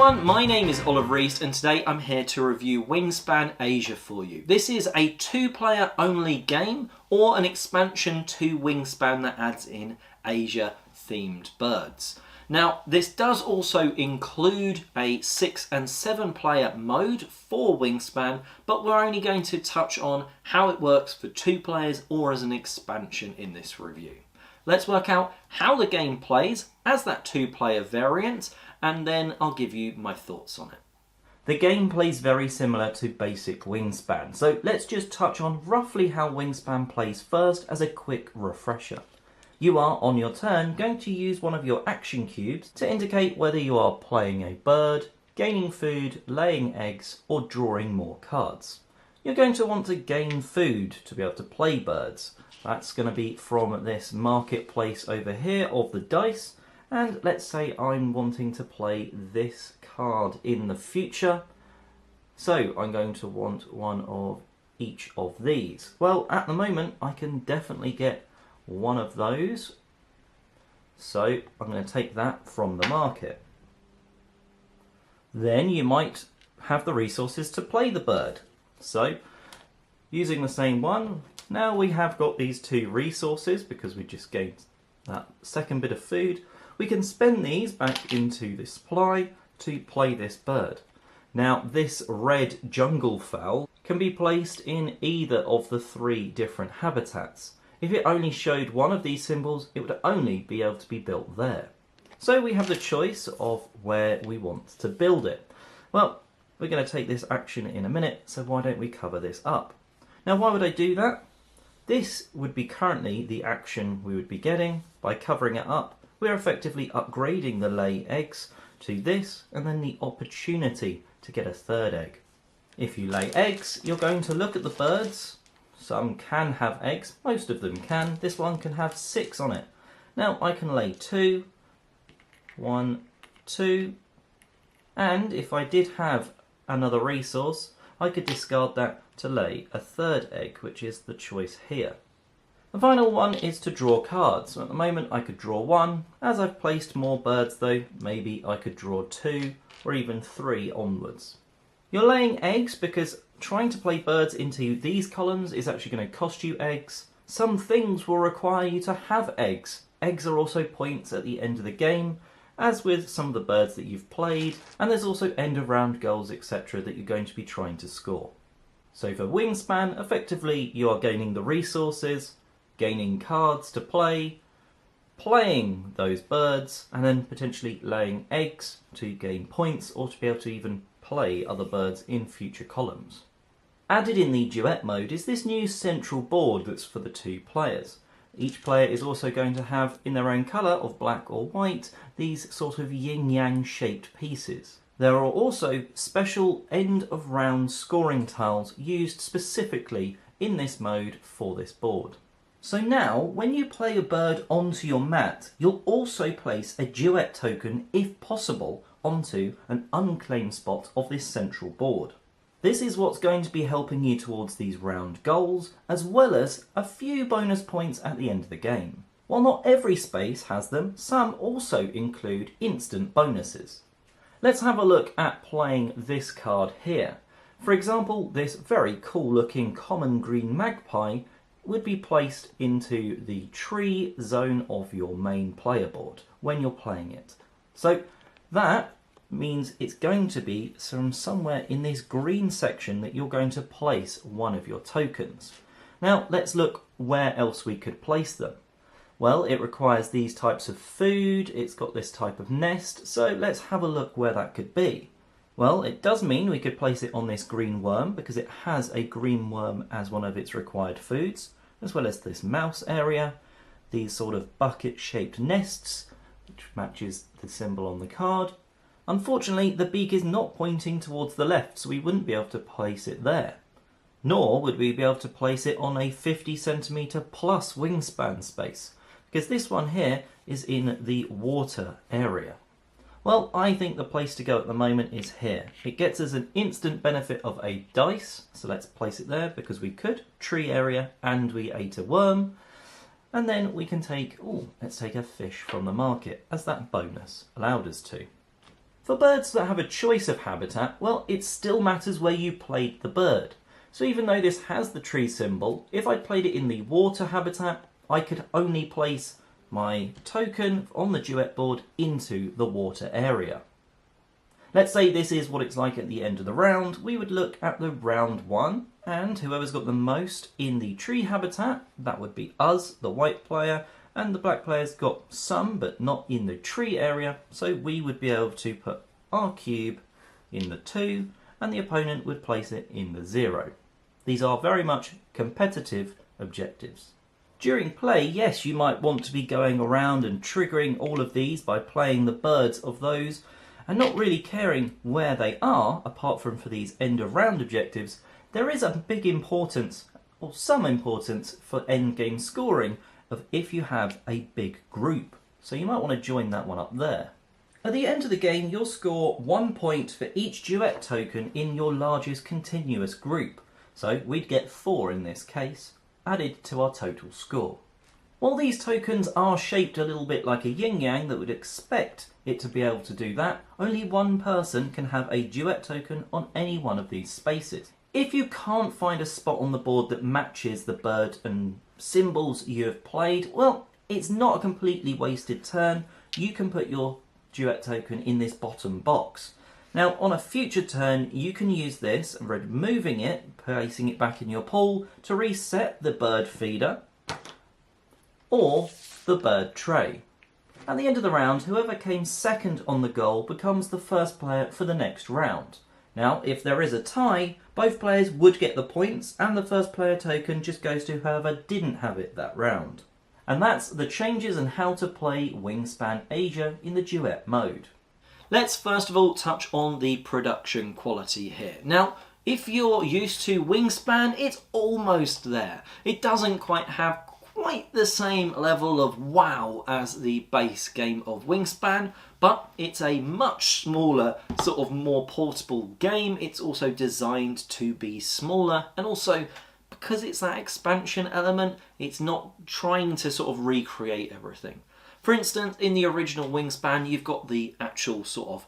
everyone, my name is Oliver East and today I'm here to review Wingspan Asia for you. This is a 2-player only game or an expansion to Wingspan that adds in Asia themed birds. Now this does also include a 6 and 7 player mode for Wingspan, but we're only going to touch on how it works for 2 players or as an expansion in this review. Let's work out how the game plays as that 2-player variant, and then I'll give you my thoughts on it. The game plays very similar to basic Wingspan, so let's just touch on roughly how Wingspan plays first as a quick refresher. You are, on your turn, going to use one of your action cubes to indicate whether you are playing a bird, gaining food, laying eggs, or drawing more cards. You're going to want to gain food to be able to play birds. That's going to be from this marketplace over here of the dice, and let's say I'm wanting to play this card in the future, so I'm going to want one of each of these. Well, at the moment I can definitely get one of those, so I'm going to take that from the market. Then you might have the resources to play the bird, so using the same one, now we have got these 2 resources because we just gained that second bit of food. We can spend these back into the supply to play this bird. Now this red jungle fowl can be placed in either of the 3 different habitats. If it only showed one of these symbols, it would only be able to be built there. So we have the choice of where we want to build it. Well, we're going to take this action in a minute, so why don't we cover this up? Now why would I do that? This would be currently the action we would be getting. By covering it up, we're effectively upgrading the lay eggs to this, and then the opportunity to get a 3rd egg. If you lay eggs, you're going to look at the birds. Some can have eggs, most of them can. This one can have 6 on it. Now I can lay 2, 1, 2, and if I did have another resource, I could discard that to lay a 3rd egg, which is the choice here. The final one is to draw cards. At the moment I could draw 1. As I've placed more birds though, maybe I could draw 2 or even 3 onwards. You're laying eggs because trying to play birds into these columns is actually going to cost you eggs. Some things will require you to have eggs. Eggs are also points at the end of the game, as with some of the birds that you've played, and there's also end of round goals, etc. that you're going to be trying to score. So for Wingspan, effectively you are gaining the resources, gaining cards to play, playing those birds, and then potentially laying eggs to gain points or to be able to even play other birds in future columns. Added in the duet mode is this new central board that's for the 2 players. Each player is also going to have, in their own colour of black or white, these sort of yin-yang shaped pieces. There are also special end of round scoring tiles used specifically in this mode for this board. So now, when you play a bird onto your mat, you'll also place a duet token, if possible, onto an unclaimed spot of this central board. This is what's going to be helping you towards these round goals, as well as a few bonus points at the end of the game. While not every space has them, some also include instant bonuses. Let's have a look at playing this card here. For example, this very cool looking common green magpie would be placed into the tree zone of your main player board when you're playing it. So that means it's going to be from somewhere in this green section that you're going to place one of your tokens. Now let's look where else we could place them. Well, it requires these types of food, it's got this type of nest, so let's have a look where that could be. Well, it does mean we could place it on this green worm because it has a green worm as one of its required foods, as well as this mouse area, these sort of bucket shaped nests, which matches the symbol on the card. Unfortunately, the beak is not pointing towards the left, so we wouldn't be able to place it there. Nor would we be able to place it on a 50cm plus wingspan space, because this one here is in the water area. Well, I think the place to go at the moment is here. It gets us an instant benefit of a dice, so let's place it there because we could. Tree area, and we ate a worm. And then we can take, let's take a fish from the market, as that bonus allowed us to. For birds that have a choice of habitat, well, it still matters where you played the bird. So even though this has the tree symbol, if I played it in the water habitat, I could only place my token on the duet board into the water area. Let's say this is what it's like at the end of the round. We would look at the round one, and whoever's got the most in the tree habitat, that would be us, the white player, and the black player's got some, but not in the tree area, so we would be able to put our cube in the 2, and the opponent would place it in the 0. These are very much competitive objectives. During play, yes, you might want to be going around and triggering all of these by playing the birds of those, and not really caring where they are, apart from for these end of round objectives. There is a big importance, or some importance, for end game scoring of if you have a big group. So you might want to join that one up there. At the end of the game, you'll score 1 point for each duet token in your largest continuous group. So we'd get 4 in this case, added to our total score. While these tokens are shaped a little bit like a yin-yang that would expect it to be able to do that, only one person can have a duet token on any one of these spaces. If you can't find a spot on the board that matches the bird and symbols you have played, well, it's not a completely wasted turn. You can put your duet token in this bottom box. Now, on a future turn, you can use this, removing it, placing it back in your pool, to reset the bird feeder or the bird tray. At the end of the round, whoever came second on the goal becomes the first player for the next round. Now, if there is a tie, both players would get the points, and the first player token just goes to whoever didn't have it that round. And that's the changes and how to play Wingspan Asia in the duet mode. Let's first of all touch on the production quality here. Now, if you're used to Wingspan, it's almost there. It doesn't quite have quite the same level of wow as the base game of Wingspan, but it's a much smaller, sort of more portable game. It's also designed to be smaller, and also because it's that expansion element, it's not trying to sort of recreate everything. For instance, in the original Wingspan, you've got the actual sort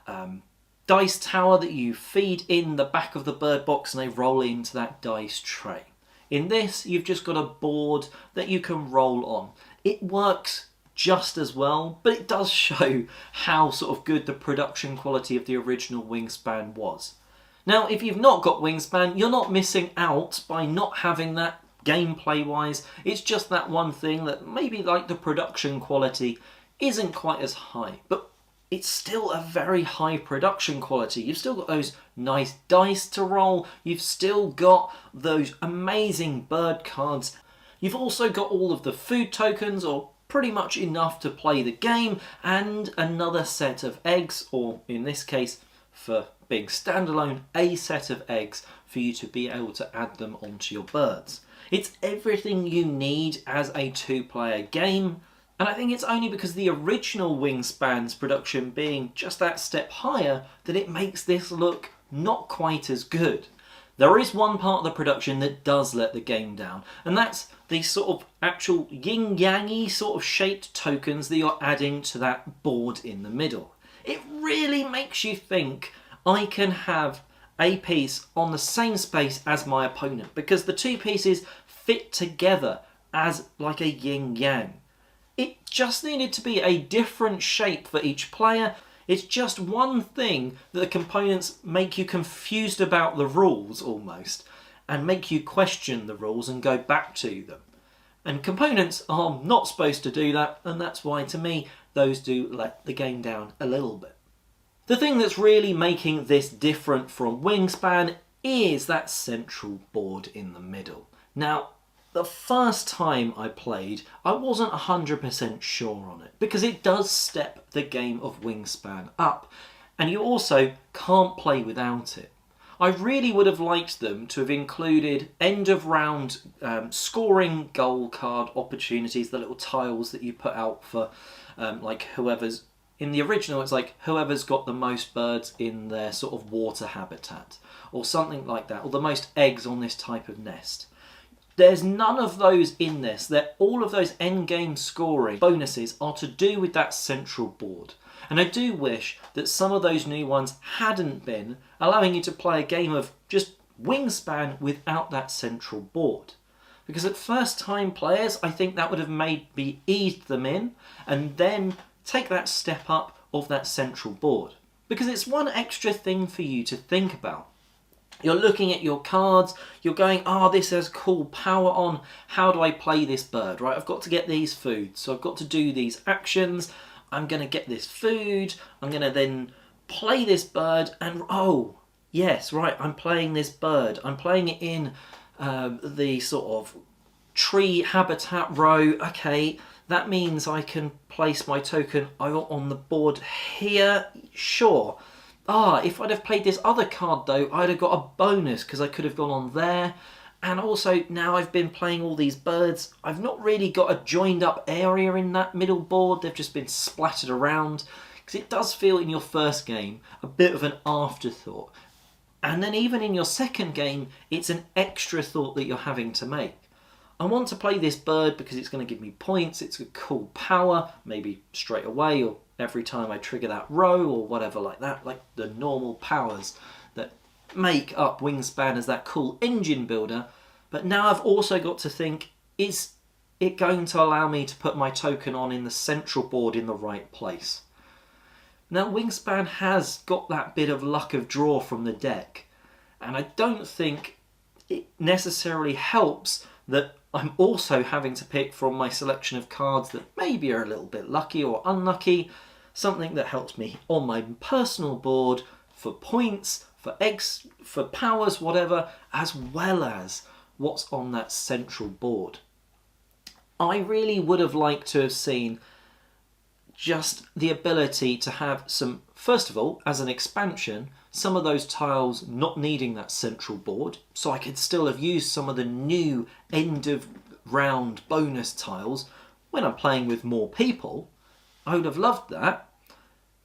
of dice tower that you feed in the back of the bird box and they roll into that dice tray. In this, you've just got a board that you can roll on. It works just as well, but it does show how sort of good the production quality of the original Wingspan was. Now, if you've not got Wingspan, you're not missing out by not having that gameplay-wise. It's just that one thing that maybe like the production quality isn't quite as high, but it's still a very high production quality. You've still got those nice dice to roll. You've still got those amazing bird cards. You've also got all of the food tokens, or pretty much enough to play the game, and another set of eggs, or in this case, for being standalone, a set of eggs for you to be able to add them onto your birds. It's everything you need as a two-player game. And I think it's only because the original Wingspan's production being just that step higher that it makes this look not quite as good. There is one part of the production that does let the game down, and that's the sort of actual yin-yang-y sort of shaped tokens that you're adding to that board in the middle. It really makes you think, I can have a piece on the same space as my opponent, because the two pieces fit together as like a yin-yang. It just needed to be a different shape for each player. It's just one thing that the components make you confused about the rules almost, and make you question the rules and go back to them. And components are not supposed to do that, and that's why, to me, those do let the game down a little bit. The thing that's really making this different from Wingspan is that central board in the middle. Now, the first time I played, I wasn't 100% sure on it, because it does step the game of Wingspan up, and you also can't play without it. I really would have liked them to have included end of round scoring goal card opportunities, the little tiles that you put out for like whoever's, in the original it's like whoever's got the most birds in their sort of water habitat, or something like that, or the most eggs on this type of nest. There's none of those in this. That all of those endgame scoring bonuses are to do with that central board. And I do wish that some of those new ones hadn't been, allowing you to play a game of just Wingspan without that central board. Because at first time players, I think that would have maybe eased them in and then take that step up of that central board. Because it's one extra thing for you to think about. You're looking at your cards, you're going, this has cool power on, how do I play this bird, right? I've got to get these foods, so I've got to do these actions, I'm going to get this food, I'm going to then play this bird, and yes, right, I'm playing this bird. I'm playing it in the sort of tree habitat row. Okay, that means I can place my token on the board here. Sure. If I'd have played this other card though, I'd have got a bonus because I could have gone on there. And also, now I've been playing all these birds, I've not really got a joined up area in that middle board. They've just been splattered around. Because it does feel in your first game a bit of an afterthought. And then even in your second game, it's an extra thought that you're having to make. I want to play this bird because it's going to give me points, it's a cool power, maybe straight away or every time I trigger that row or whatever like that, like the normal powers that make up Wingspan as that cool engine builder. But now I've also got to think, is it going to allow me to put my token on in the central board in the right place? Now Wingspan has got that bit of luck of draw from the deck, and I don't think it necessarily helps that I'm also having to pick from my selection of cards that maybe are a little bit lucky or unlucky, something that helps me on my personal board for points, for eggs, for powers, whatever, as well as what's on that central board. I really would have liked to have seen just the ability to have some, first of all, as an expansion, some of those tiles not needing that central board, so I could still have used some of the new end of round bonus tiles when I'm playing with more people. I would have loved that,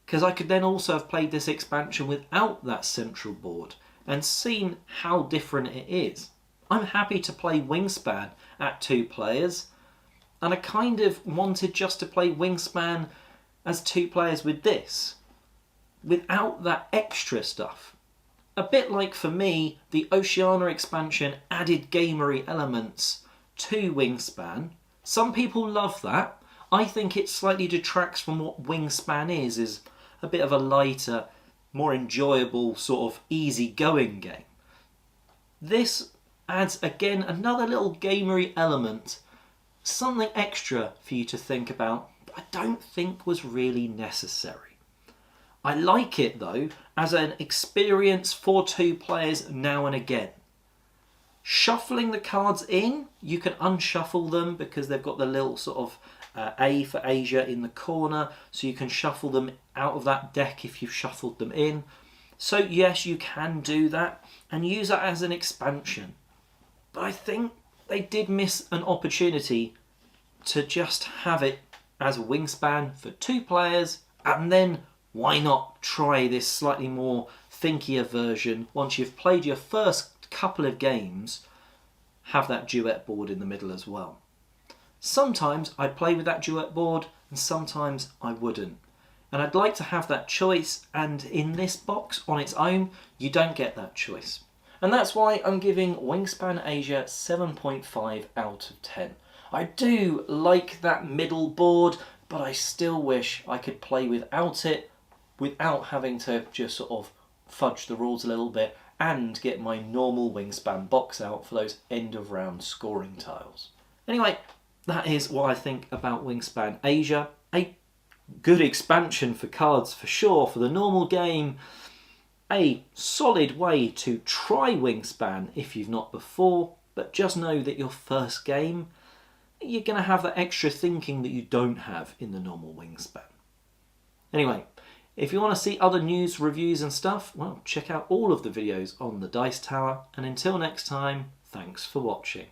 because I could then also have played this expansion without that central board and seen how different it is. I'm happy to play Wingspan at 2 players, and I kind of wanted just to play Wingspan as 2 players with this, without that extra stuff. A bit like, for me, the Oceania expansion added gamery elements to Wingspan. Some people love that. I think it slightly detracts from what Wingspan is a bit of a lighter, more enjoyable, sort of easy-going game. This adds, again, another little gamery element, something extra for you to think about, but I don't think was really necessary. I like it though as an experience for 2 players now and again. Shuffling the cards in, you can unshuffle them because they've got the little sort of A for Asia in the corner, so you can shuffle them out of that deck if you've shuffled them in. So yes, you can do that and use that as an expansion. But I think they did miss an opportunity to just have it as a Wingspan for 2 players, and then why not try this slightly more thinkier version once you've played your first couple of games, have that duet board in the middle as well. Sometimes I'd play with that duet board and sometimes I wouldn't. And I'd like to have that choice, and in this box on its own, you don't get that choice. And that's why I'm giving Wingspan Asia 7.5 out of 10. I do like that middle board, but I still wish I could play without it, without having to just sort of fudge the rules a little bit and get my normal Wingspan box out for those end of round scoring tiles. Anyway, that is what I think about Wingspan Asia. A good expansion for cards for sure for the normal game. A solid way to try Wingspan if you've not before, but just know that your first game, you're going to have that extra thinking that you don't have in the normal Wingspan. Anyway, if you want to see other news, reviews and stuff, well, check out all of the videos on the Dice Tower, and until next time, thanks for watching.